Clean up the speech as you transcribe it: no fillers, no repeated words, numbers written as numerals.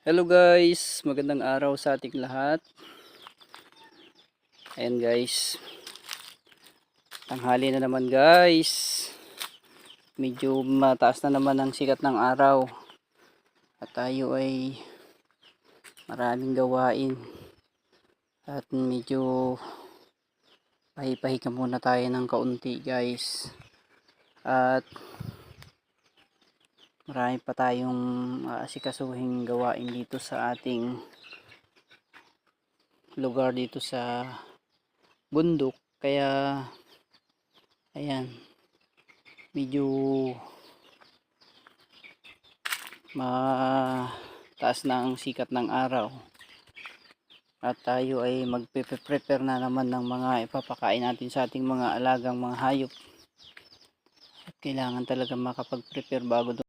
Hello guys, magandang araw sa ating lahat. Ayan guys, tanghali na naman guys. Medyo mataas na naman ang sikat ng araw. At tayo ay maraming gawain. At medyo pahipahinga muna tayo ng kaunti guys. At marami pa tayong aasikasuhing gawain dito sa ating lugar dito sa bundok. Kaya ayan, medyo mataas na ang sikat ng araw at tayo ay magpe-prepare na naman ng mga ipapakain natin sa ating mga alagang mga hayop. At kailangan talaga makapag-prepare bago